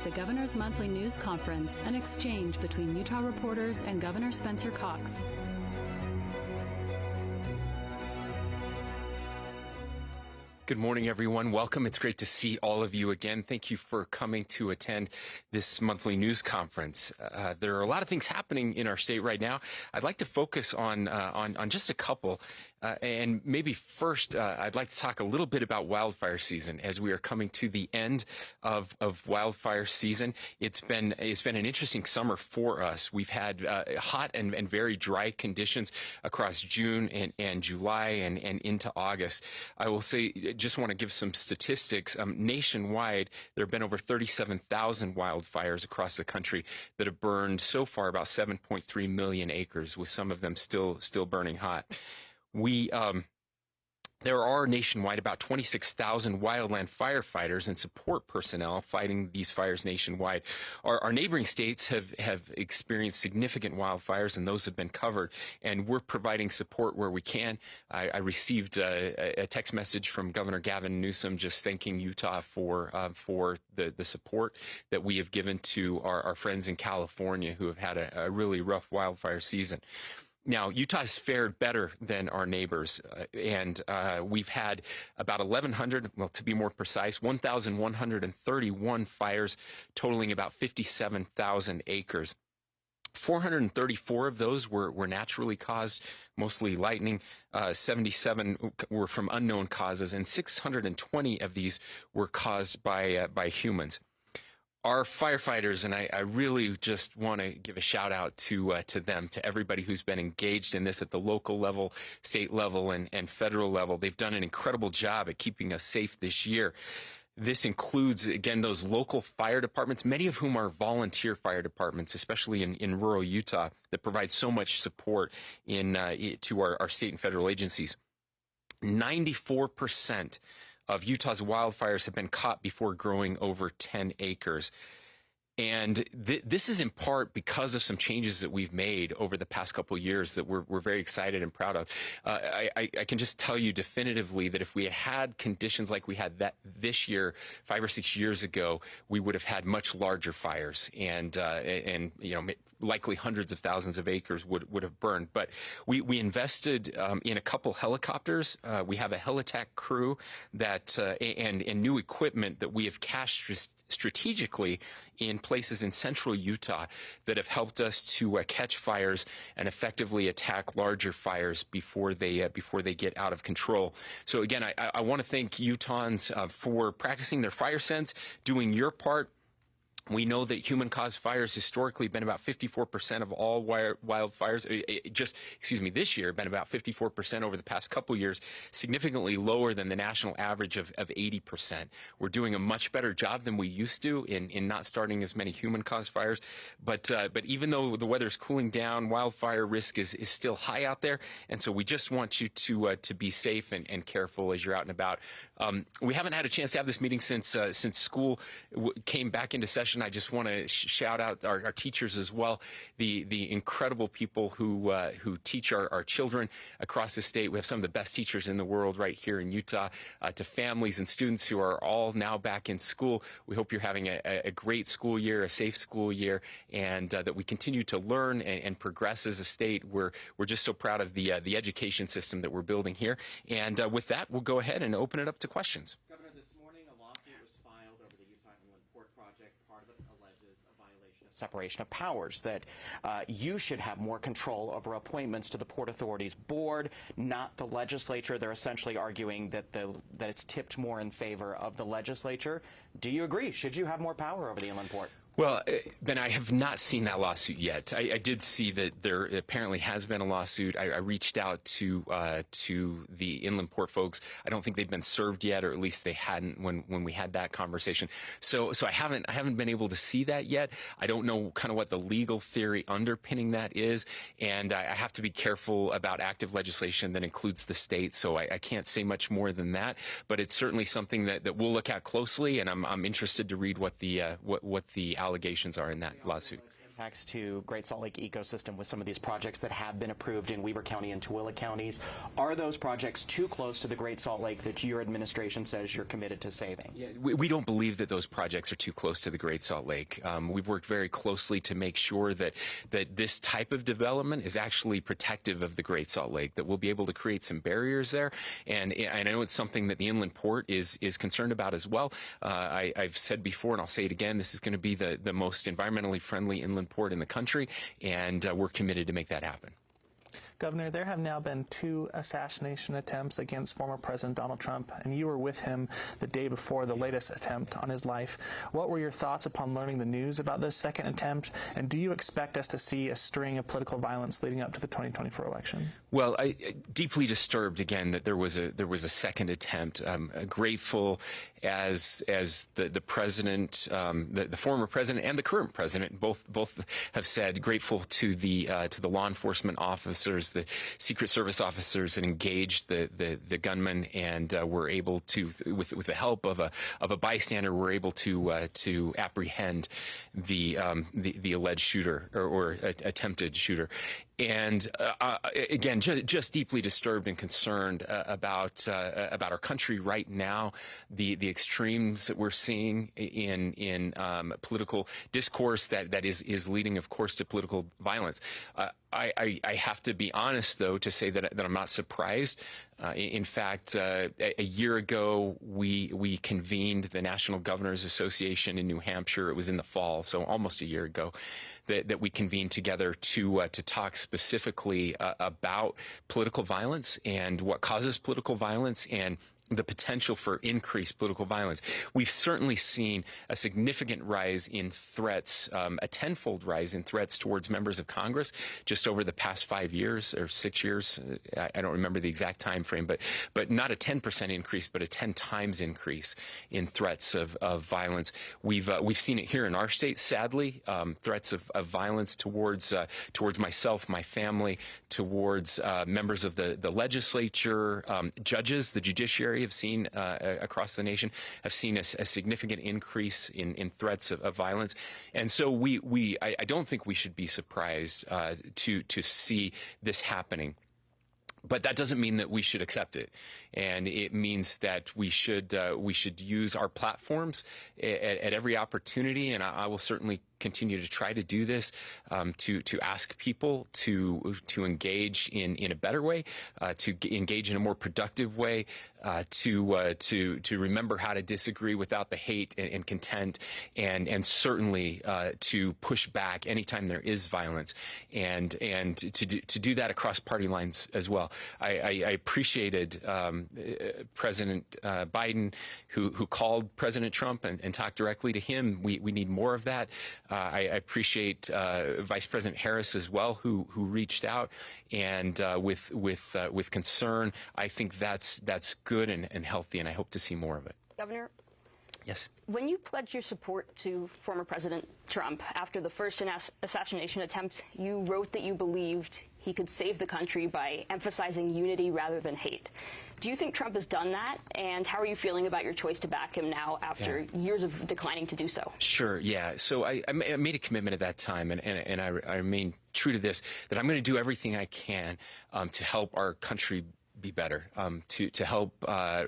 the Governor's Monthly News Conference, an exchange between Utah reporters and Governor Spencer Cox. Good morning, everyone. Welcome. It's great to see all of you again. Thank you for coming to attend this monthly news conference. There are a lot of things happening in our state right now. I'd like to focus on just a couple. And maybe first, I'd like to talk a little bit about wildfire season as we are coming to the end of wildfire season. It's been an interesting summer for us. We've had hot and very dry conditions across June and July and into August. I will say, just want to give some statistics. Nationwide, there have been over 37,000 wildfires across the country that have burned so far about 7.3 million acres, with some of them still burning hot. There are nationwide about 26,000 wildland firefighters and support personnel fighting these fires nationwide. Our neighboring states have experienced significant wildfires, and those have been covered, and we're providing support where we can. I received a text message from Governor Gavin Newsom just thanking Utah for the support that we have given to our friends in California who have had a really rough wildfire season. Now, Utah's fared better than our neighbors, and we've had about 1,100, well, to be more precise, 1,131 fires totaling about 57,000 acres. 434 of those were naturally caused, mostly lightning. 77 were from unknown causes, and 620 of these were caused by humans. Our firefighters, and I really just want to give a shout out to them, to everybody who's been engaged in this at the local level, state level, and federal level. They've done an incredible job at keeping us safe this year. This includes, again, those local fire departments, many of whom are volunteer fire departments, especially in rural Utah, that provide so much support to our state and federal agencies. 94% of Utah's wildfires have been caught before growing over 10 acres. And this is in part because of some changes that we've made over the past couple of years that we're very excited and proud of. I can just tell you definitively that if we had conditions like we had this year, 5 or 6 years ago, we would have had much larger fires, and likely hundreds of thousands of acres would have burned. But we invested in a couple helicopters. We have a Helitac crew that and new equipment that we have cached strategically in places in central Utah that have helped us to catch fires and effectively attack larger fires before they get out of control. So again, I want to thank Utahns for practicing their fire sense, doing your part. We know that human-caused fires historically have been about 54% of all wildfires. This year, been about 54% over the past couple years, significantly lower than the national average of 80%. We're doing a much better job than we used to in not starting as many human-caused fires. But even though the weather's cooling down, wildfire risk is still high out there, and so we just want you to be safe and careful as you're out and about. We haven't had a chance to have this meeting since school came back into session. I just want to shout out our teachers as well, the incredible people who teach our children across the state. We have some of the best teachers in the world right here in Utah. To families and students who are all now back in school, we hope you're having a great school year, a safe school year, and that we continue to learn and progress as a state. We're just so proud of the education system that we're building here. And with that, we'll go ahead and open it up to questions. Governor, this morning a lawsuit was filed over the Utah Inland Port Project. Part of it alleges a violation of separation of powers, that you should have more control over appointments to the Port Authority's board, not the legislature. They're essentially arguing that it's tipped more in favor of the legislature. Do you agree? Should you have more power over the Inland Port? Well, Ben, I have not seen that lawsuit yet. I did see that there apparently has been a lawsuit. I reached out to the Inland Port folks. I don't think they've been served yet, or at least they hadn't when we had that conversation. So I haven't been able to see that yet. I don't know kind of what the legal theory underpinning that is, and I have to be careful about active legislation that includes the state. So I can't say much more than that. But it's certainly something that we'll look at closely, and I'm interested to read what the allegations are in that lawsuit. impacts to Great Salt Lake ecosystem with some of these projects that have been approved in Weber County and Tooele counties. Are those projects too close to the Great Salt Lake that your administration says you're committed to saving? Yeah, we don't believe that those projects are too close to the Great Salt Lake. We've worked very closely to make sure that this type of development is actually protective of the Great Salt Lake, that we'll be able to create some barriers there. And I know it's something that the Inland Port is concerned about as well. I've said before, and I'll say it again, this is going to be the most environmentally friendly inland port in the country, and we're committed to make that happen. Governor, there have now been 2 assassination attempts against former President Donald Trump, and you were with him the day before the latest attempt on his life. What were your thoughts upon learning the news about this second attempt, and do you expect us to see a string of political violence leading up to the 2024 election? Well, I deeply disturbed again that there was a second attempt. Grateful as the president, the former president, and the current president both have said, grateful to the law enforcement officers, the Secret Service officers that engaged the gunman, and were able to, with the help of a bystander, were able to apprehend the alleged shooter or attempted shooter. And again, just deeply disturbed and concerned about our country right now, the extremes that we're seeing in political discourse that is leading, of course, to political violence. I have to be honest, though, to say that I'm not surprised. In fact, a year ago, we convened the National Governors Association in New Hampshire. It was in the fall, so almost a year ago, that we convened together to talk specifically about political violence and what causes political violence and the potential for increased political violence. We've certainly seen a significant rise in threats, a tenfold rise in threats towards members of Congress just over the past 5 years or 6 years. I don't remember the exact time frame, but not a 10% increase, but a 10 times increase in threats of violence. We've seen it here in our state, sadly, threats of violence towards myself, my family, towards members of the legislature, judges, the judiciary have seen across the nation, have seen a significant increase in threats of violence. And so I don't think we should be surprised to see this happening. But that doesn't mean that we should accept it, and it means that we should use our platforms at every opportunity, and I will certainly continue to try to do this, to ask people to engage in a better way, to engage in a more productive way, to remember how to disagree without the hate and contempt, and certainly to push back anytime there is violence, and to do that across party lines as well. I appreciated President Biden, who called President Trump and talked directly to him. We need more of that. I appreciate Vice President Harris as well, who reached out and with concern. I think that's good and healthy, and I hope to see more of it. Governor? Yes. When you pledged your support to former President Trump after the first assassination attempt, you wrote that you believed he could save the country by emphasizing unity rather than hate. Do you think Trump has done that? And how are you feeling about your choice to back him now after years of declining to do so? Sure, yeah. So I made a commitment at that time, and I remain true to this, that I'm going to do everything I can to help our country be better, to help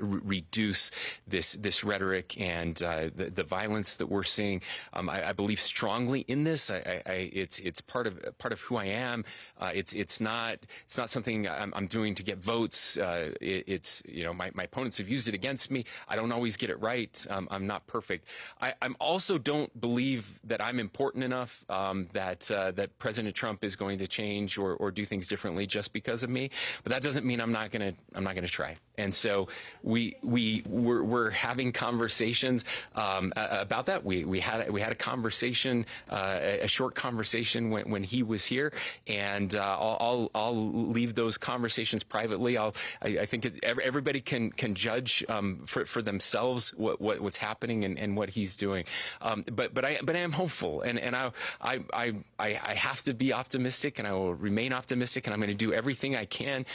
reduce this rhetoric and the violence that we're seeing. I believe strongly in this. It's part of who I am. It's not something I'm doing to get votes. It's my opponents have used it against me. I don't always get it right. I'm not perfect. I'm also don't believe that I'm important enough that President Trump is going to change or do things differently just because of me. But that doesn't mean I'm not going to try. And so we're having conversations about that. We had a conversation, a short conversation when he was here, and I'll leave those conversations privately. I think everybody can judge for themselves what's happening and what he's doing. But I am hopeful, and I have to be optimistic, and I will remain optimistic, and I'm going to do everything I can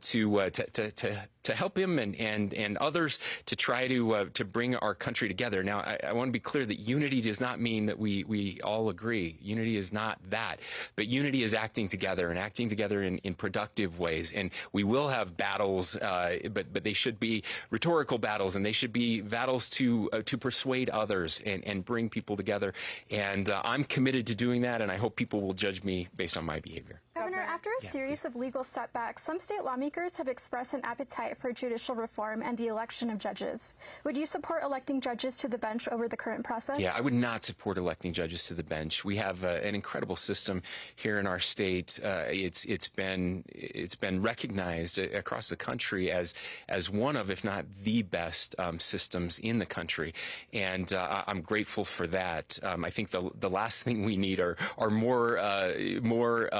to help him and others to try to bring our country together. Now, I want to be clear that unity does not mean that we all agree. Unity is not that, but unity is acting together and acting together in productive ways. And we will have battles, but they should be rhetorical battles, and they should be battles to persuade others and bring people together. And I'm committed to doing that, and I hope people will judge me based on my behavior. Governor, after a series of legal setbacks, some state lawmakers have expressed an appetite for judicial reform and the election of judges. Would you support electing judges to the bench over the current process? Yeah, I would not support electing judges to the bench. We have an incredible system here in our state. It's been recognized across the country as one of, if not the best systems in the country, and I'm grateful for that. I think the last thing we need are more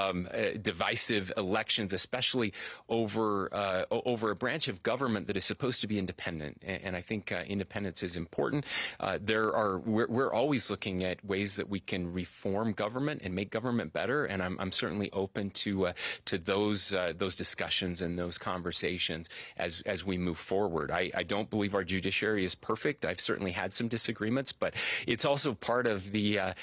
divisive elections, especially over a branch of government that is supposed to be independent. And I think independence is important. We're always looking at ways that we can reform government and make government better. And I'm certainly open to those discussions and those conversations as we move forward. I don't believe our judiciary is perfect. I've certainly had some disagreements, but it's also part of the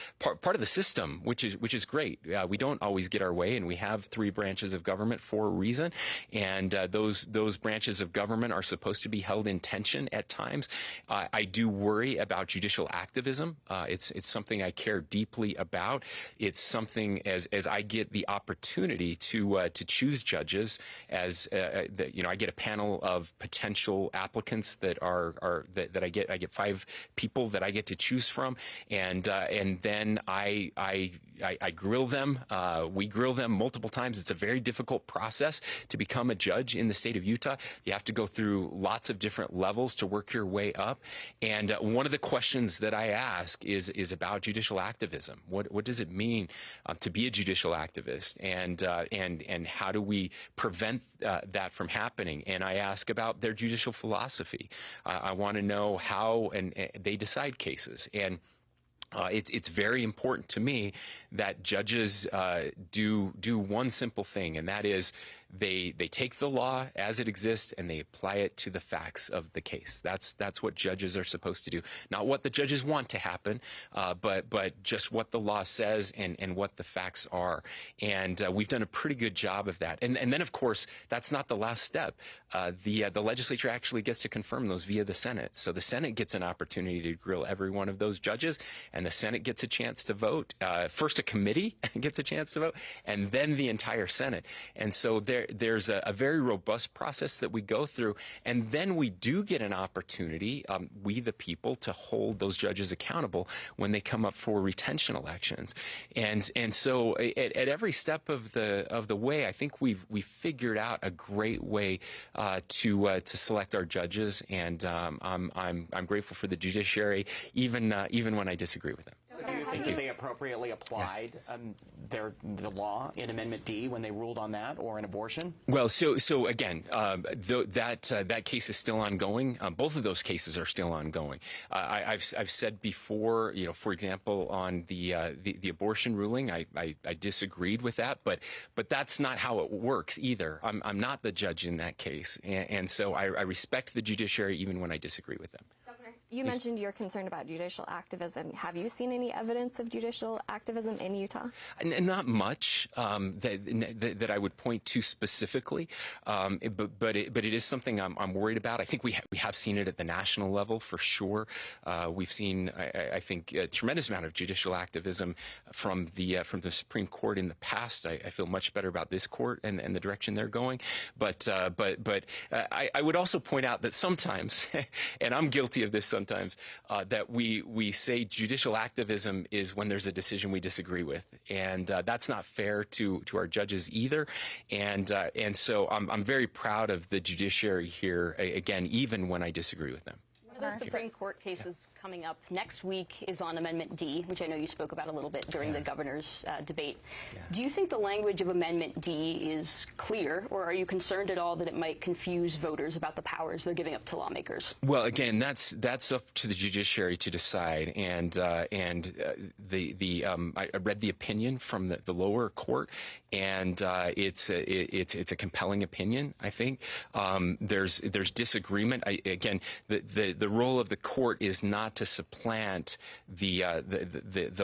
system, which is great. We don't always get our way, and we have three branches of government for a reason, and those branches of government are supposed to be held in tension at times. I do worry about judicial activism. It's something I care deeply about. It's something as I get the opportunity to choose judges, I get a panel of potential applicants that I get 5 people that I get to choose from, and then I grill them. We grill them multiple times. It's a very difficult process to become a judge in the state of Utah. You have to go through lots of different levels to work your way up. And one of the questions that I ask is about judicial activism. What does it mean to be a judicial activist? And how do we prevent that from happening? And I ask about their judicial philosophy. I want to know how they decide cases. And it's very important to me that judges do one simple thing, and that is they take the law as it exists and they apply it to the facts of the case. That's what judges are supposed to do. Not what the judges want to happen, but just what the law says and what the facts are. And we've done a pretty good job of that. And then, of course, that's not the last step. The legislature actually gets to confirm those via the Senate. So the Senate gets an opportunity to grill every one of those judges, and the Senate gets a chance to vote. First, a committee gets a chance to vote, and then the entire Senate. And so there's a very robust process that we go through, and then we do get an opportunity, we the people, to hold those judges accountable when they come up for retention elections. And so at every step of the way, I think we've figured out a great way to select our judges, and I'm grateful for the judiciary, even when I disagree with them. So do you think that they appropriately applied the law in Amendment D when they ruled on that, or in abortion? Well, so again, that case is still ongoing. Both of those cases are still ongoing. I've said before, for example, on the abortion ruling, I disagreed with that, but that's not how it works either. I'm not the judge in that case, and so I respect the judiciary even when I disagree with them. You mentioned you're concerned about judicial activism. Have you seen any evidence of judicial activism in Utah? Not much that I would point to specifically, but it is something I'm worried about. I think we have seen it at the national level for sure. We've seen, I think, a tremendous amount of judicial activism from the Supreme Court in the past. I feel much better about this court and the direction they're going. But I would also point out that sometimes, and I'm guilty of this sometimes, that we say judicial activism is when there's a decision we disagree with, and that's not fair to our judges either. And so I'm very proud of the judiciary here, again, even when I disagree with them. The Supreme Court cases coming up next week is on Amendment D, which I know you spoke about a little bit during the governor's debate. Do you think the language of Amendment D is clear, or are you concerned at all that it might confuse voters about the powers they're giving up to lawmakers? Well, again, that's up to the judiciary to decide, and I read the opinion from the lower court, and it's a compelling opinion. I think there's disagreement. Again, the role of the court is not to supplant the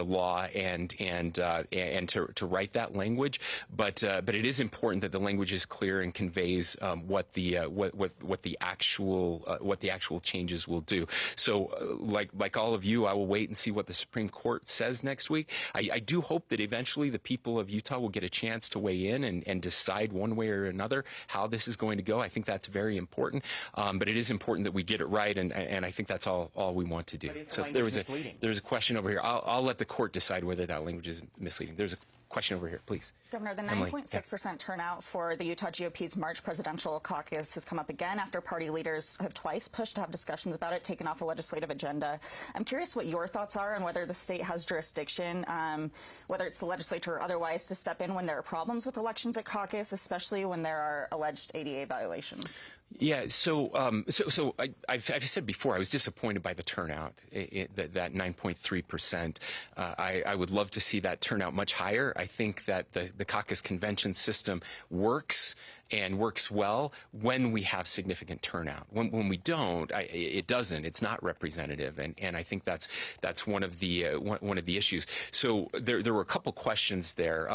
law and to write that language, but it is important that the language is clear and conveys what the actual changes will do. So, like all of you, I will wait and see what the Supreme Court says next week. I do hope that eventually the people of Utah will get a chance to weigh in and decide one way or another how this is going to go. I think that's very important, but it is important that we get it right, and I think that's all we want to do. So there's a question over here. I'll let the court decide whether that language is misleading. There's a question over here, please. Governor, the 9.6% turnout for the Utah GOP's March presidential caucus has come up again after party leaders have twice pushed to have discussions about it taken off a legislative agenda. I'm curious what your thoughts are on whether the state has jurisdiction, whether it's the legislature or otherwise, to step in when there are problems with elections at caucus, especially when there are alleged ADA violations. Yeah, so I've said before, I was disappointed by the turnout, that 9.3%. I would love to see that turnout much higher. I think that the caucus convention system works and works well when we have significant turnout. When we don't, it doesn't. It's not representative, and I think that's one of the issues. So there were a couple questions there.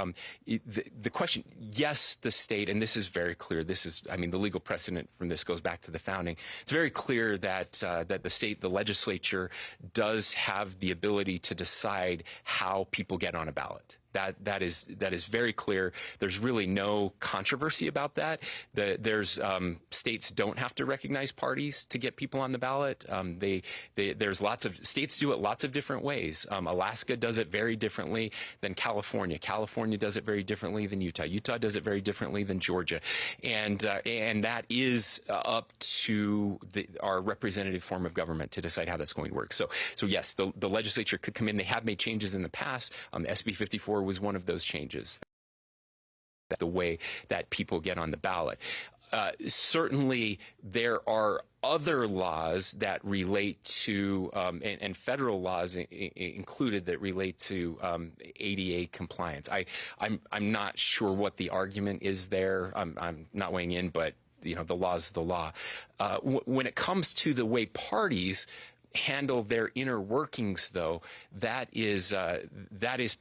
The question, yes, the state, and this is very clear. This is, I mean, the legal precedent from this goes back to the founding. It's very clear that the state, the legislature, does have the ability to decide how people get on a ballot. That is very clear. There's really no controversy about that. There's states don't have to recognize parties to get people on the ballot. There's lots of states do it lots of different ways. Alaska does it very differently than California. California does it very differently than Utah. Utah does it very differently than Georgia, and that is up to our representative form of government to decide how that's going to work. So yes, the legislature could come in. They have made changes in the past. SB 54 was one of those changes, the way that people get on the ballot. Certainly, there are other laws that relate to, and federal laws included, that relate to ADA compliance. I'm not sure what the argument is there. I'm not weighing in, but you know, the law is the law. When it comes to the way parties handle their inner workings, though, that is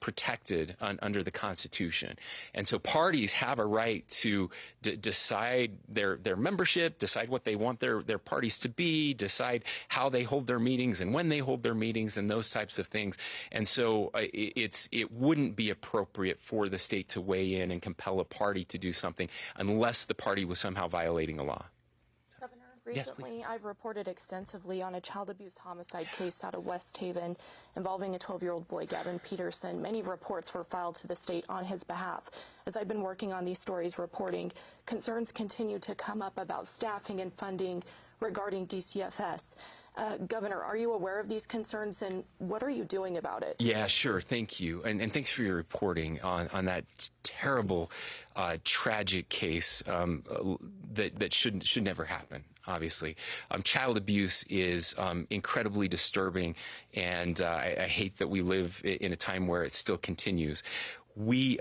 protected under the Constitution, and so parties have a right to decide their membership, decide what they want their parties to be, decide how they hold their meetings and when they hold their meetings, and those types of things. And so it wouldn't be appropriate for the state to weigh in and compel a party to do something unless the party was somehow violating a law. Recently, I've reported extensively on a child abuse homicide case out of West Haven involving a 12-year-old boy, Gavin Peterson. Many reports were filed to the state on his behalf. As I've been working on these stories reporting, concerns continue to come up about staffing and funding regarding DCFS. Governor, are you aware of these concerns, and what are you doing about it? Yeah, sure. Thank you. And thanks for your reporting on that terrible, tragic case that should never happen, obviously. Child abuse is incredibly disturbing, and I hate that we live in a time where it still continues. We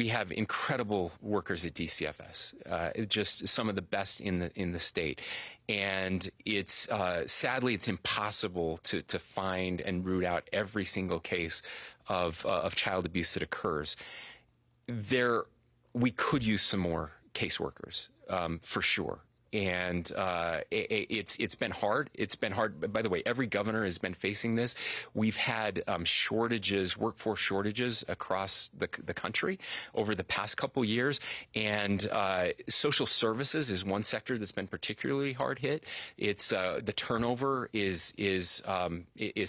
have incredible workers at DCFS, just some of the best in the state, and it's sadly it's impossible to find and root out every single case of child abuse that occurs. We could use some more caseworkers for sure. And it's been hard. It's been hard. By the way, every governor has been facing this. We've had shortages, workforce shortages across the country over the past couple years. And social services is one sector that's been particularly hard hit. It's the turnover is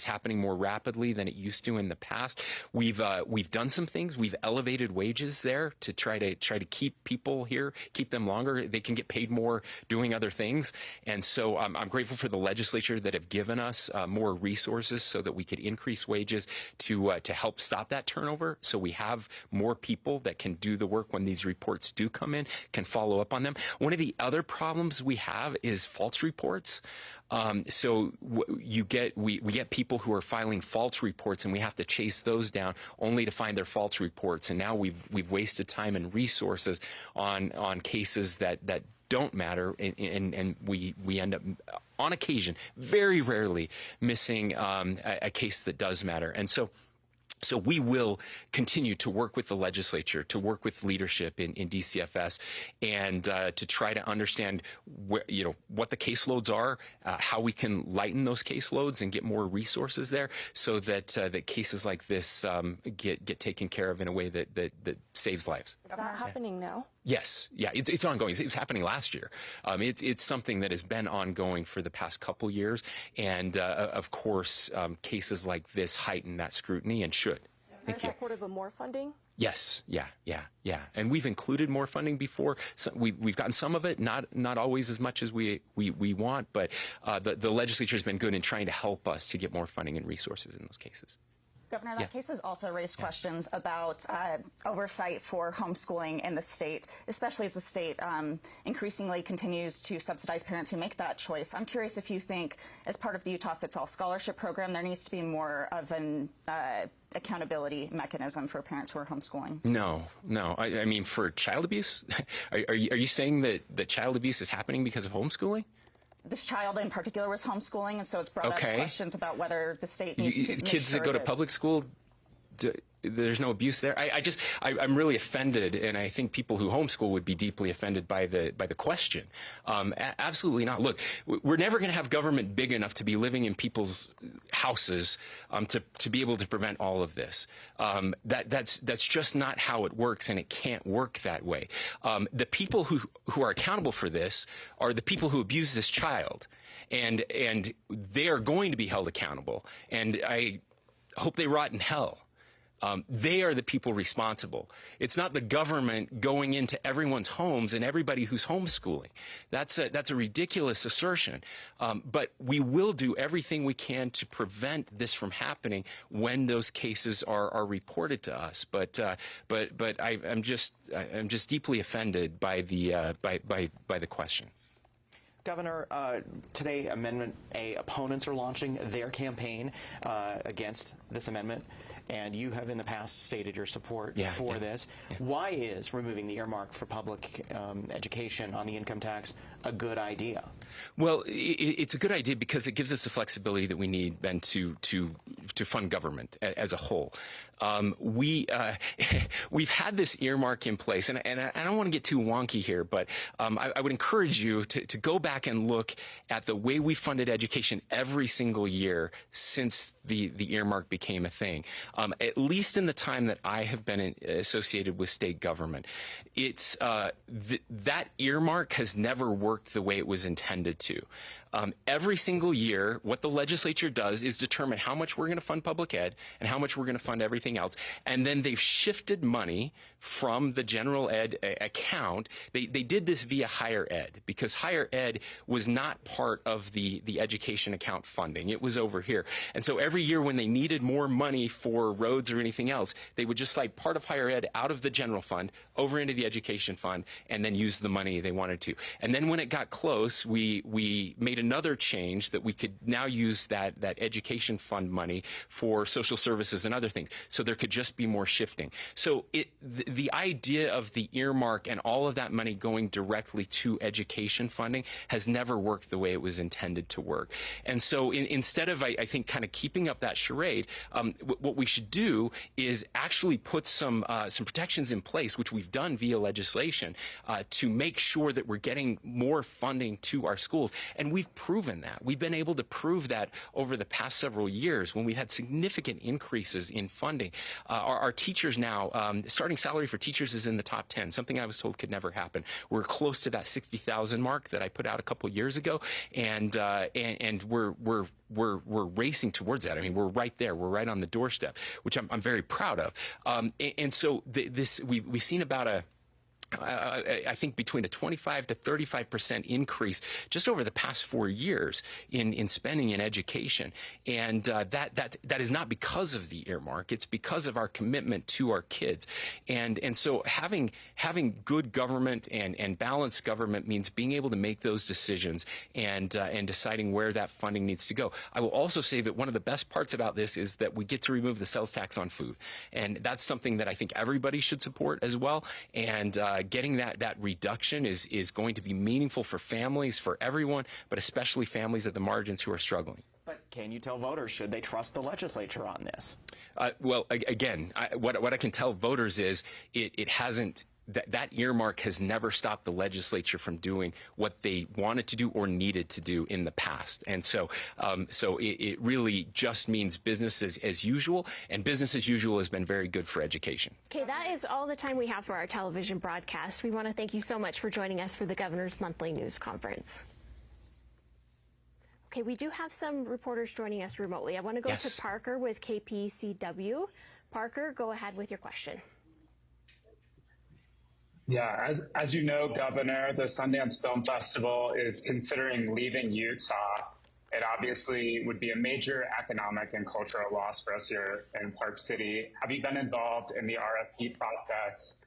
happening more rapidly than it used to in the past. We've done some things. We've elevated wages there to try to keep people here, keep them longer. They can get paid more doing other things. And so I'm grateful for the legislature that have given us more resources so that we could increase wages to help stop that turnover. So we have more people that can do the work when these reports do come in, can follow up on them. One of the other problems we have is false reports. We get people who are filing false reports, and we have to chase those down only to find their false reports. And now we've wasted time and resources on cases that don't matter, and we end up, on occasion, very rarely, missing a case that does matter. And so we will continue to work with the legislature, to work with leadership in DCFS, and to try to understand what the caseloads are, how we can lighten those caseloads and get more resources there, so that that cases like this get taken care of in a way that saves lives. Is that happening now? Yes, yeah, it's ongoing. It was happening last year. It's something that has been ongoing for the past couple years, and of course, cases like this heighten that scrutiny and should. Are you supportive of more funding? Yes, yeah, and we've included more funding before. So we've gotten some of it, not always as much as we want, but the legislature has been good in trying to help us to get more funding and resources in those cases. Governor, that case has also raised questions about oversight for homeschooling in the state, especially as the state increasingly continues to subsidize parents who make that choice. I'm curious if you think, as part of the Utah Fits All Scholarship Program, there needs to be more of an accountability mechanism for parents who are homeschooling. No. I mean, for child abuse, are you saying that child abuse is happening because of homeschooling? This child in particular was homeschooling, and so it's brought up questions about whether the state needs to make kids sure that go to public school, there's no abuse there. I'm really offended, and I think people who homeschool would be deeply offended by the question. Absolutely not. Look, we're never going to have government big enough to be living in people's houses to be able to prevent all of this. That's just not how it works, and it can't work that way. The people who are accountable for this are the people who abuse this child, and they are going to be held accountable. And I hope they rot in hell. They are the people responsible. It's not the government going into everyone's homes and everybody who's homeschooling. That's a ridiculous assertion. But we will do everything we can to prevent this from happening when those cases are reported to us. But I'm just deeply offended by the question. Governor, today, Amendment A opponents are launching their campaign against this amendment, and you have in the past stated your support for this. Yeah. Why is removing the earmark for public education on the income tax a good idea? Well, it's a good idea because it gives us the flexibility that we need, Ben, to fund government as a whole. We've had this earmark in place, and I don't want to get too wonky here, but I would encourage you to go back and look at the way we funded education every single year since the earmark became a thing. At least in the time that I have been associated with state government, it's that earmark has never worked the way it was intended to. Every single year, what the legislature does is determine how much we're going to fund public ed and how much we're going to fund everything else. And then they've shifted money from the general ed account. They did this via higher ed because higher ed was not part of the education account funding. It was over here. And so every year when they needed more money for roads or anything else, they would just slide part of higher ed out of the general fund over into the education fund and then use the money they wanted to. And then when it got close, we made another change that we could now use that education fund money for social services and other things. So there could just be more shifting. So the idea of the earmark and all of that money going directly to education funding has never worked the way it was intended to work. And so instead of, I think, kind of keeping up that charade, what we should do is actually put some protections in place, which we've done via legislation, to make sure that we're getting more funding to our schools. And we've proven that. We've been able to prove that over the past several years when we had significant increases in funding. Our teachers now, starting salary for teachers is in the top 10, something I was told could never happen. We're close to that 60,000 mark that I put out a couple years ago, and we're racing towards that. I mean, we're right there. We're right on the doorstep, which I'm very proud of. And so we've seen about a I think between a 25 to 35% increase just over the past 4 years in spending in education. And that is not because of the earmark. It's because of our commitment to our kids. And so having good government and balanced government means being able to make those decisions and deciding where that funding needs to go. I will also say that one of the best parts about this is that we get to remove the sales tax on food. And that's something that I think everybody should support as well. And getting that reduction is going to be meaningful for families, for everyone, but especially families at the margins who are struggling. But can you tell voters, should they trust the legislature on this? Well, again, what I can tell voters is it hasn't. That earmark has never stopped the legislature from doing what they wanted to do or needed to do in the past. And so it really just means business as usual, and business as usual has been very good for education. Okay, that is all the time we have for our television broadcast. We want to thank you so much for joining us for the Governor's Monthly News Conference. Okay, we do have some reporters joining us remotely. I want to go to Parker with KPCW. Parker, go ahead with your question. Yeah, as you know, Governor, the Sundance Film Festival is considering leaving Utah. It obviously would be a major economic and cultural loss for us here in Park City. Have you been involved in the RFP process?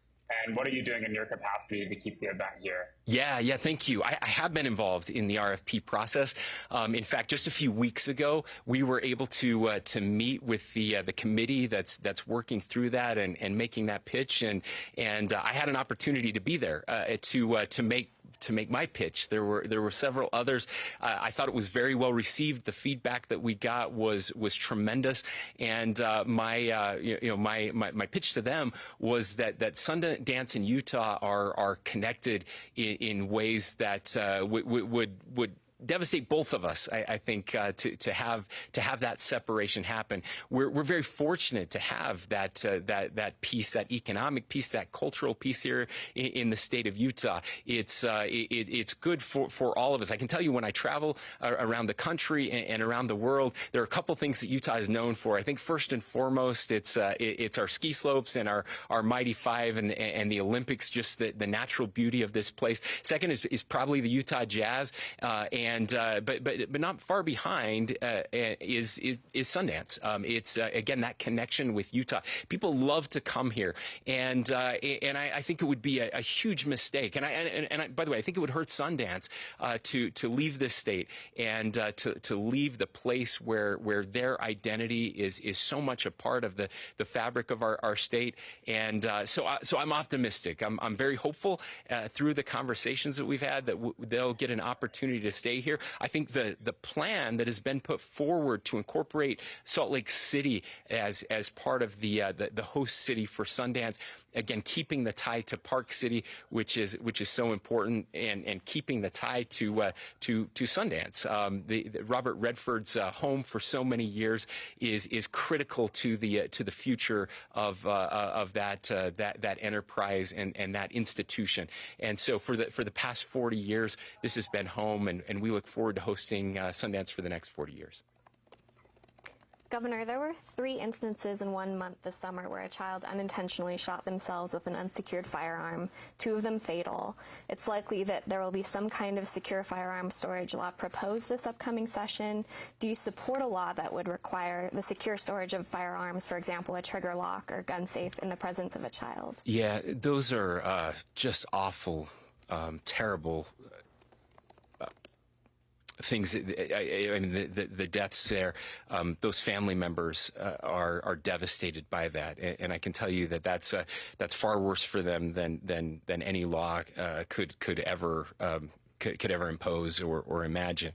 And what are you doing in your capacity to keep the event here? Yeah, thank you. I have been involved in the RFP process. In fact, just a few weeks ago, we were able to meet with the committee that's working through that and making that pitch, and I had an opportunity to be there to make my pitch. There were several others. I thought it was very well received. The feedback that we got was tremendous, and my pitch to them was that Sundance and Utah are connected in ways that would devastate both of us, I think, to have that separation happen. We're very fortunate to have that piece, that economic piece, that cultural piece here in the state of Utah. It's good for all of us. I can tell you, when I travel around the country and around the world, there are a couple things that Utah is known for. I think first and foremost, it's our ski slopes and our Mighty Five and the Olympics, just the natural beauty of this place. Second is probably the Utah Jazz, but not far behind is Sundance. It's again that connection with Utah. People love to come here, and I think it would be a huge mistake. And I, by the way, I think it would hurt Sundance to leave this state and to leave the place where their identity is so much a part of the fabric of our state. And so I'm optimistic. I'm very hopeful through the conversations that we've had that they'll get an opportunity to stay here. I think the plan that has been put forward to incorporate Salt Lake City as part of the host city for Sundance, again keeping the tie to Park City, which is so important, and keeping the tie to Sundance. The Robert Redford's home for so many years is critical to the future of that enterprise and that institution. And so for the past 40 years, this has been home, and we look forward to hosting Sundance for the next 40 years. Governor, there were 3 instances in 1 month this summer where a child unintentionally shot themselves with an unsecured firearm, 2 of them fatal. It's likely that there will be some kind of secure firearm storage law proposed this upcoming session. Do you support a law that would require the secure storage of firearms, for example, a trigger lock or gun safe, in the presence of a child? Yeah, those are just awful, terrible things. I mean, the deaths there, those family members are devastated by that, and I can tell you that that's far worse for them than any law could ever impose or imagine.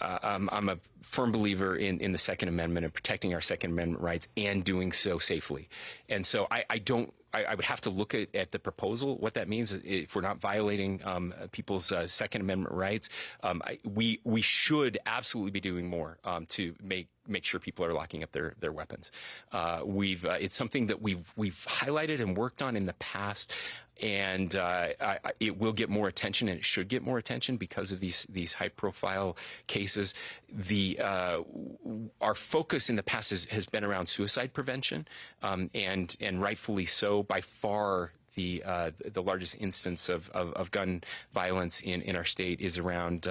I'm a firm believer in the Second Amendment and protecting our Second Amendment rights and doing so safely. And so I would have to look at the proposal, what that means if we're not violating people's Second Amendment rights. We should absolutely be doing more to make sure people are locking up their weapons. It's something that we've highlighted and worked on in the past, and it will get more attention, and it should get more attention because of these high-profile cases. Our focus in the past has been around suicide prevention, and rightfully so. By far, the largest instance of gun violence in our state is around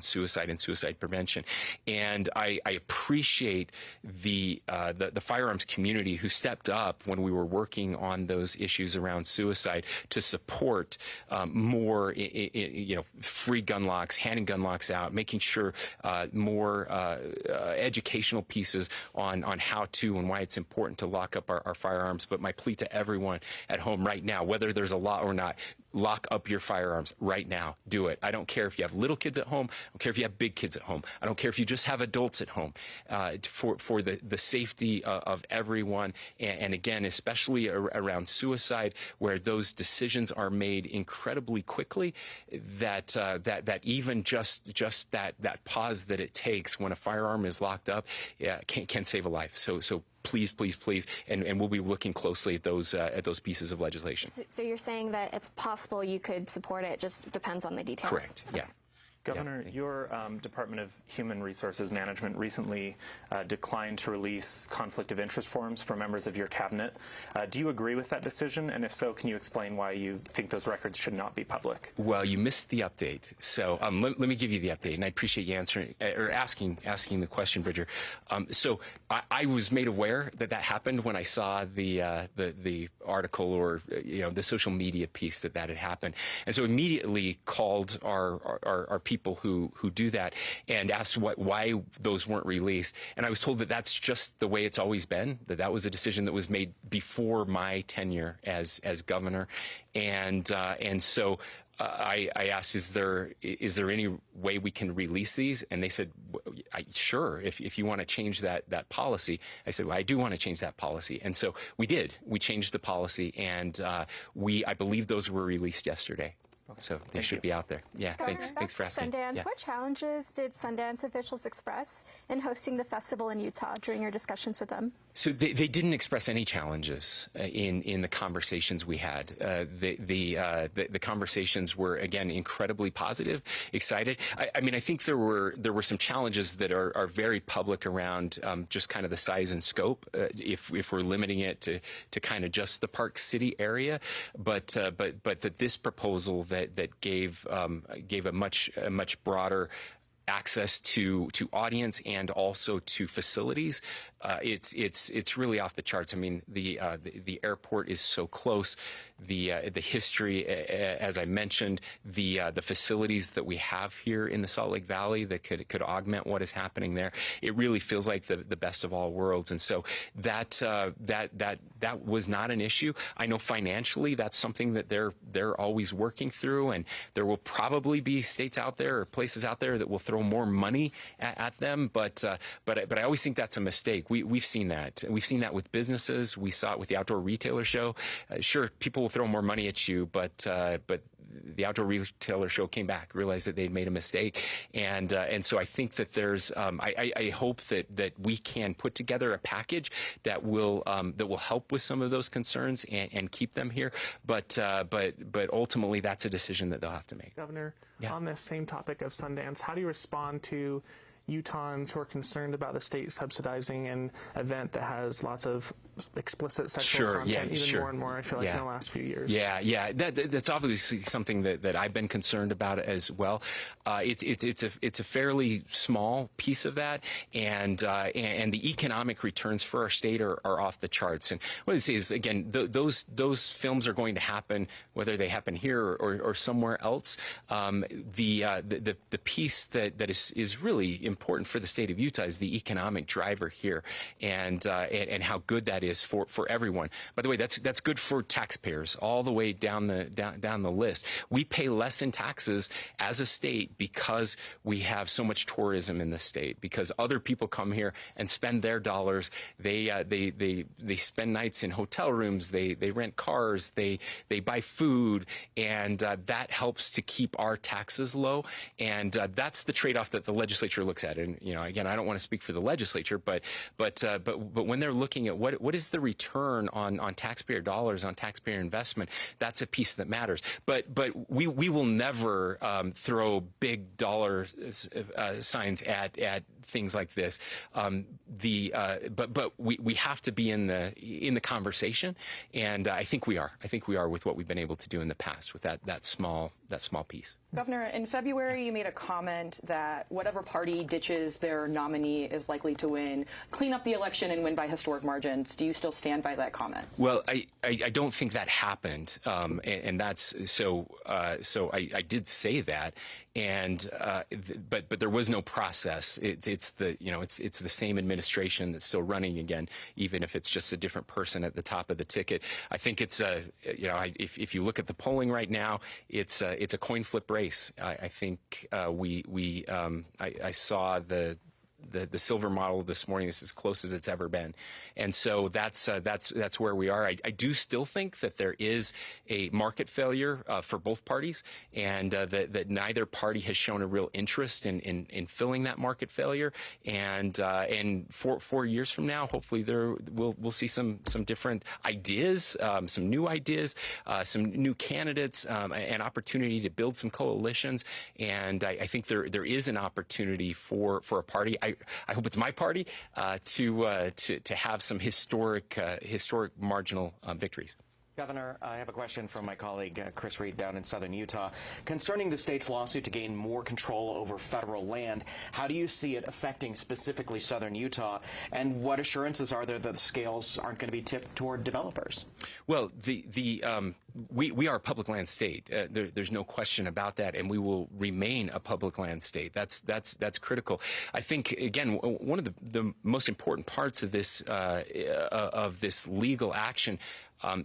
suicide and suicide prevention. And I appreciate the firearms community who stepped up when we were working on those issues around suicide to support more, free gun locks, handing gun locks out, making sure more educational pieces on how to and why it's important to lock up our firearms. But my plea to everyone at home right now, whether there's a law or not, lock up your firearms right now. Do it. I don't care if you have little kids at home. I don't care if you have big kids at home. I don't care if you just have adults at home. For the safety of everyone, and again, especially around suicide, where those decisions are made incredibly quickly, that even just that pause that it takes when a firearm is locked up can save a life. So please, please, please, and we'll be looking closely at those pieces of legislation. So you're saying that it's possible you could support it, just depends on the details? Correct, yeah. Governor, your Department of Human Resources Management recently declined to release conflict of interest forms for members of your cabinet. Do you agree with that decision? And if so, can you explain why you think those records should not be public? Well, you missed the update. So let me give you the update, and I appreciate you answering or asking the question, Bridger. So I was made aware that happened when I saw the article or the social media piece that had happened, and so immediately called our people who do that and asked why those weren't released. And I was told that that's just the way it's always been, that was a decision that was made before my tenure as governor. And so I asked, is there any way we can release these? And they said, sure, if you want to change that policy. I said, well, I do want to change that policy. And so we did. We changed the policy, and I believe those were released yesterday. So they should be out there. Yeah, thanks for asking. Sundance, yeah. What challenges did Sundance officials express in hosting the festival in Utah during your discussions with them? So they didn't express any challenges in the conversations we had. The conversations were, again, incredibly positive, excited. I mean, I think there were some challenges that are very public around just kind of the size and scope, if we're limiting it to kind of just the Park City area, but that this proposal that gave a much broader access to audience and also to facilities. It's really off the charts. I mean, the airport is so close. The history, as I mentioned, the facilities that we have here in the Salt Lake Valley that could augment what is happening there. It really feels like the best of all worlds. And so that was not an issue. I know financially that's something that they're always working through, and there will probably be states out there or places out there that will throw more money at them. But I always think that's a mistake. We've seen that. We've seen that with businesses. We saw it with the Outdoor Retailer Show. Sure, people will throw more money at you, but the Outdoor Retailer Show came back, realized that they'd made a mistake, and so I think that there's I hope that we can put together a package that will help with some of those concerns and keep them here. But ultimately, that's a decision that they'll have to make. Governor, on this same topic of Sundance, how do you respond to Utahns who are concerned about the state subsidizing an event that has lots of explicit sexual content, more and more, I feel like, in the last few years? Yeah. That's obviously something that I've been concerned about as well. It's a fairly small piece of that, and the economic returns for our state are off the charts. And what I say is, again, those films are going to happen whether they happen here or somewhere else. The piece that is really important for the state of Utah is the economic driver here, and how good that is for everyone. By the way, that's good for taxpayers all the way down the list. We pay less in taxes as a state because we have so much tourism in the state, because other people come here and spend their dollars. They spend nights in hotel rooms, they rent cars, they buy food, and that helps to keep our taxes low. And that's the trade-off that the legislature looks at. And again, I don't want to speak for the legislature, but when they're looking at what is the return on taxpayer dollars, on taxpayer investment, that's a piece that matters. But we will never throw big dollar signs at things like this. But we have to be in the conversation, and I think we are. I think we are with what we've been able to do in the past with that small piece. Governor, in February, you made a comment that whatever party ditches their nominee is likely to win, clean up the election and win by historic margins. Do you still stand by that comment? Well, I don't think that happened, and that's so. So I did say that, and but there was no process. It's the same administration that's still running again, even if it's just a different person at the top of the ticket. I think it's if you look at the polling right now, it's a coin flip race. I think I saw the silver model this morning is as close as it's ever been, and so that's where we are. I do still think that there is a market failure for both parties, and that neither party has shown a real interest in filling that market failure. And 4 years from now, hopefully we'll see some different ideas, some new ideas, some new candidates, an opportunity to build some coalitions. And I think there is an opportunity for a party. I hope it's my party to have some historic marginal victories. Governor, I have a question from my colleague Chris Reed down in southern Utah. Concerning the state's lawsuit to gain more control over federal land, how do you see it affecting specifically southern Utah, and what assurances are there that the scales aren't going to be tipped toward developers? Well, we are a public land state. There's no question about that, and we will remain a public land state. That's critical. I think, again, one of the most important parts of this legal action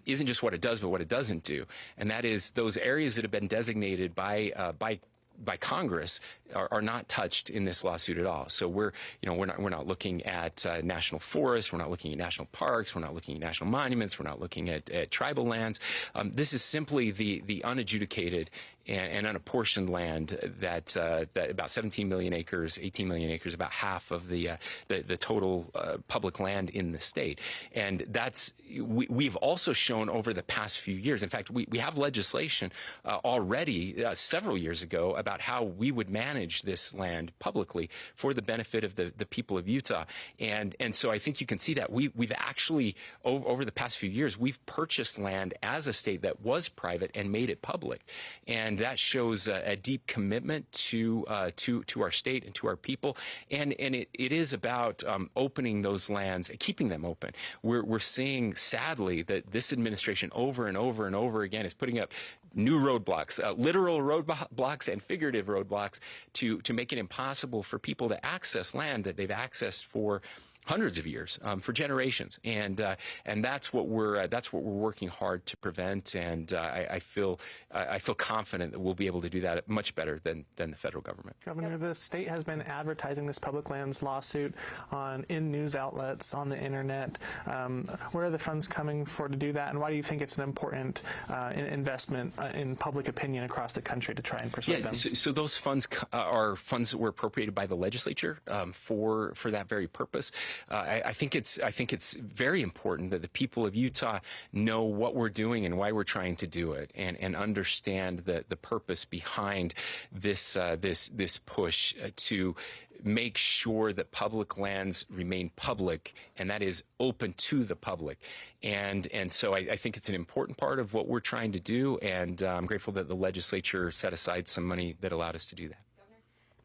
isn't just what it does, but what it doesn't do, and that is those areas that have been designated by Congress are not touched in this lawsuit at all. So we're not looking at national forests, we're not looking at national parks, we're not looking at national monuments, we're not looking at tribal lands. This is simply the unadjudicated and unapportioned land that about 17 million acres, 18 million acres, about half of the total public land in the state. And we've also shown over the past few years. In fact, we have legislation already several years ago about how we would manage this land publicly for the benefit of the people of Utah. And so I think you can see that we've actually over the past few years we've purchased land as a state that was private and made it public. And that shows a deep commitment to our state and to our people, and it is about opening those lands, keeping them open. We're seeing sadly that this administration over and over and over again is putting up new roadblocks, literal roadblocks and figurative roadblocks to make it impossible for people to access land that they've accessed for hundreds of years, for generations, and that's what we're working hard to prevent. And I feel confident that we'll be able to do that much better than the federal government. Governor, the state has been advertising this public lands lawsuit in news outlets, on the internet. Where are the funds coming for to do that, and why do you think it's an important investment in public opinion across the country to try and persuade them? So those funds are funds that were appropriated by the legislature for that very purpose. I think it's very important that the people of Utah know what we're doing and why we're trying to do it, and understand the purpose behind this push to make sure that public lands remain public, and that is open to the public. And so I think it's an important part of what we're trying to do, and I'm grateful that the legislature set aside some money that allowed us to do that.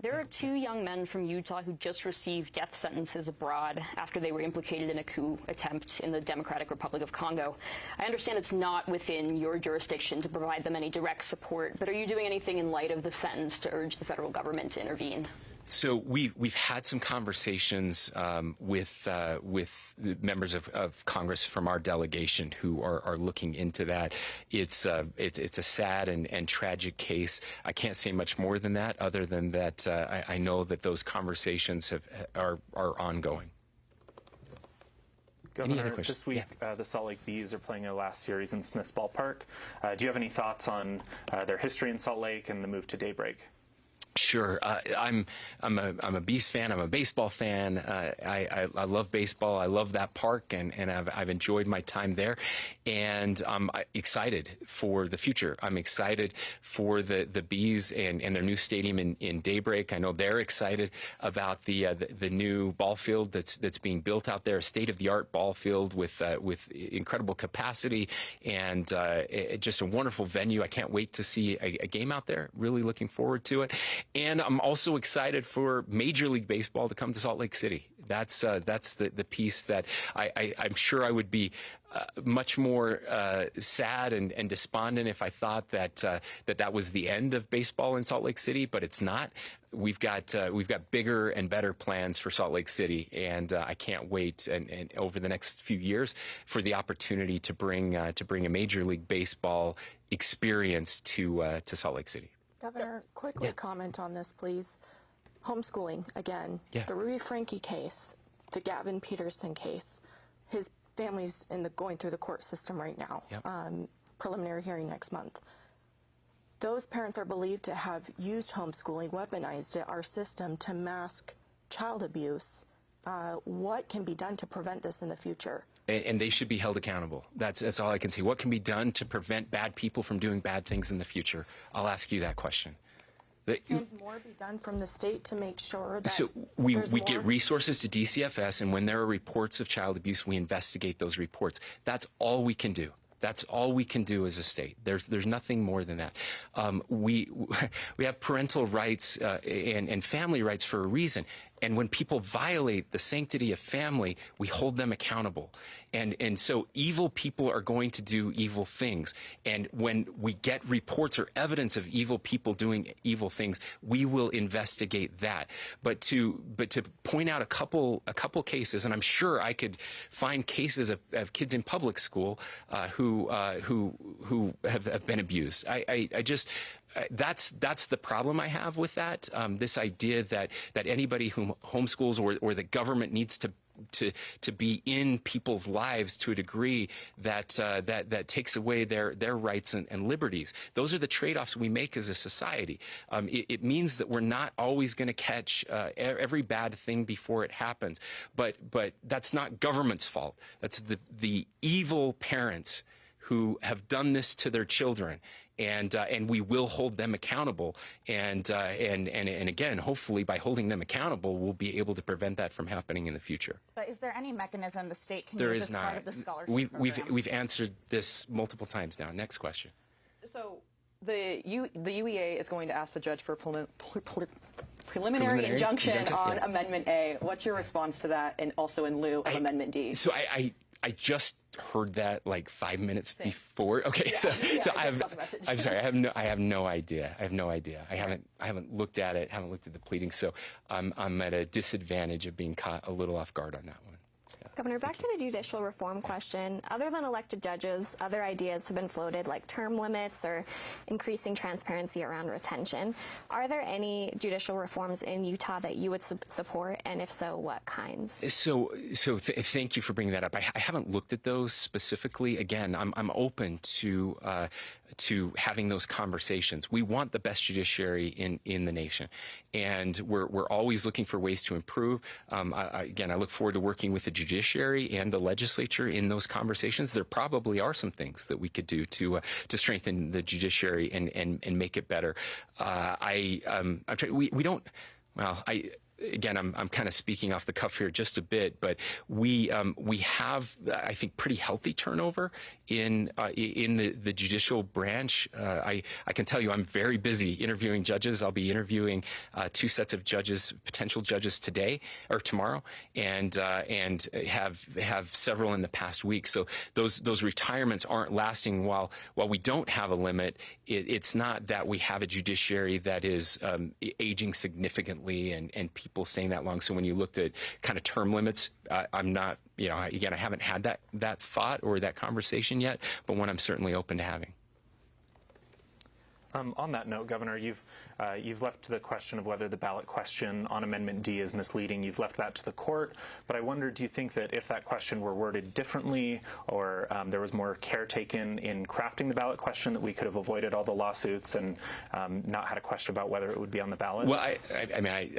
There are 2 young men from Utah who just received death sentences abroad after they were implicated in a coup attempt in the Democratic Republic of Congo. I understand it's not within your jurisdiction to provide them any direct support, but are you doing anything in light of the sentence to urge the federal government to intervene? So we've had some conversations with members of Congress from our delegation who are looking into that. It's a sad and tragic case. I can't say much more than that, other than that I know that those conversations are ongoing. Governor, this week the Salt Lake Bees are playing their last series in Smith's Ballpark. Do you have any thoughts on their history in Salt Lake and the move to Daybreak? Sure. I'm a Bees fan. I'm a baseball fan. I love baseball. I love that park, and I've enjoyed my time there. And I'm excited for the future. I'm excited for the Bees and their new stadium in Daybreak. I know they're excited about the new ball field that's being built out there, a state-of-the-art ball field with incredible capacity and just a wonderful venue. I can't wait to see a game out there. Really looking forward to it. And I'm also excited for Major League Baseball to come to Salt Lake City. That's the piece that I'm sure I would be much more sad and despondent if I thought that was the end of baseball in Salt Lake City, but it's not. We've got bigger and better plans for Salt Lake City, and I can't wait and over the next few years for the opportunity to bring a Major League Baseball experience to Salt Lake City. Governor, quickly comment on this, please. Homeschooling, again. Yeah. The Ruby Franke case, the Gavin Peterson case, his family's going through the court system right now. Yep. Preliminary hearing next month. Those parents are believed to have used homeschooling, weaponized it, our system, to mask child abuse. What can be done to prevent this in the future? And they should be held accountable. That's all I can see. What can be done to prevent bad people from doing bad things in the future? I'll ask you that question. Can more be done from the state to make sure that so we get resources to DCFS, and when there are reports of child abuse, we investigate those reports. That's all we can do. That's all we can do as a state. There's nothing more than that. We have parental rights and family rights for a reason. And when people violate the sanctity of family, we hold them accountable. And so evil people are going to do evil things. And when we get reports or evidence of evil people doing evil things, we will investigate that. But to point out a couple cases, and I'm sure I could find cases of kids in public school who have been abused. That's the problem I have with that. This idea that anybody who homeschools or the government needs to be in people's lives to a degree that takes away their rights and liberties. Those are the trade-offs we make as a society. It means that we're not always going to catch every bad thing before it happens. But that's not government's fault. That's the evil parents who have done this to their children. And we will hold them accountable, and again, hopefully by holding them accountable, we'll be able to prevent that from happening in the future. But is there any mechanism the state can there use is as not. part of the scholarship program? We've answered this multiple times now. Next question. So the UEA is going to ask the judge for preliminary injunction on Amendment A. What's your response to that, and also in lieu of Amendment D? So I just heard that like 5 minutes before. Okay, so I'm sorry. I have no idea. I haven't looked at it. Haven't looked at the pleadings. So I'm at a disadvantage of being caught a little off guard on that one. Governor, back to the judicial reform question. Other than elected judges, other ideas have been floated, like term limits or increasing transparency around retention. Are there any judicial reforms in Utah that you would support, and if so, what kinds? So thank you for bringing that up. I haven't looked at those specifically. Again, I'm open to having those conversations. We want the best judiciary in the nation, and we're always looking for ways to improve. Again, I look forward to working with the judiciary and the legislature in those conversations. There probably are some things that we could do to strengthen the judiciary and make it better. Again, I'm kind of speaking off the cuff here just a bit, but we have, I think, pretty healthy turnover in the judicial branch. I can tell you I'm very busy interviewing judges. I'll be interviewing 2 sets of judges, potential judges today or tomorrow, and have several in the past week. So those retirements aren't lasting while we don't have a limit. It's not that we have a judiciary that is aging significantly and people staying that long. So when you looked at kind of term limits, I'm not, again, I haven't had that thought or that conversation yet, but one I'm certainly open to having. On that note, Governor, you've left the question of whether the ballot question on Amendment D is misleading. You've left that to the court. But I wonder, do you think that if that question were worded differently, or there was more care taken in crafting the ballot question, that we could have avoided all the lawsuits and not had a question about whether it would be on the ballot? Well, I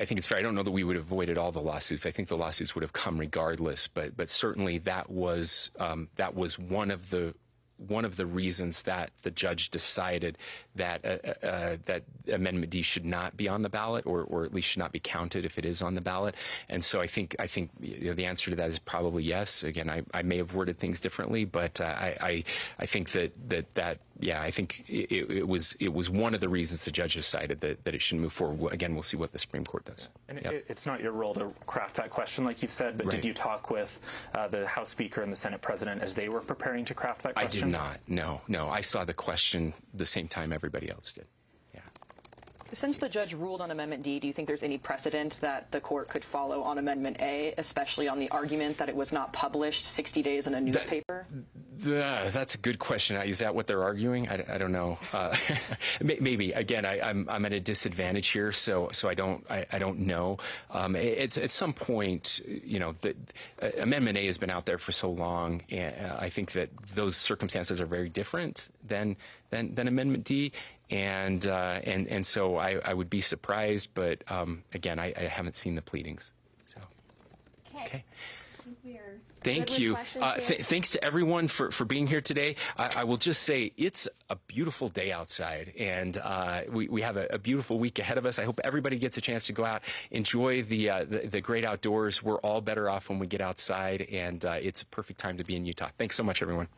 think it's fair. I don't know that we would have avoided all the lawsuits. I think the lawsuits would have come regardless. But certainly that was one of the reasons that the judge decided that that Amendment D should not be on the ballot, or at least should not be counted if it is on the ballot. And so I think the answer to that is probably yes. Again, I may have worded things differently, but I think that I think it was one of the reasons the judge decided that it shouldn't move forward. Again, we'll see what the Supreme Court does. And it's not your role to craft that question, like you've said, but right. Did you talk with the House Speaker and the Senate President as they were preparing to craft that question? I did not. No. I saw the question the same time everybody else did. Yeah. Since the judge ruled on Amendment D, do you think there's any precedent that the court could follow on Amendment A, especially on the argument that it was not published 60 days in a newspaper? That's a good question. Is that what they're arguing? I don't know. Maybe. Again, I'm at a disadvantage here, so I don't know. It's at some point, Amendment A has been out there for so long, and I think that those circumstances are very different than Amendment D, and so I would be surprised, but again, I haven't seen the pleadings. So okay. Thank you. Thanks to everyone for being here today. I will just say it's a beautiful day outside, and we have a beautiful week ahead of us. I hope everybody gets a chance to go out, enjoy the great outdoors. We're all better off when we get outside, and it's a perfect time to be in Utah. Thanks so much, everyone.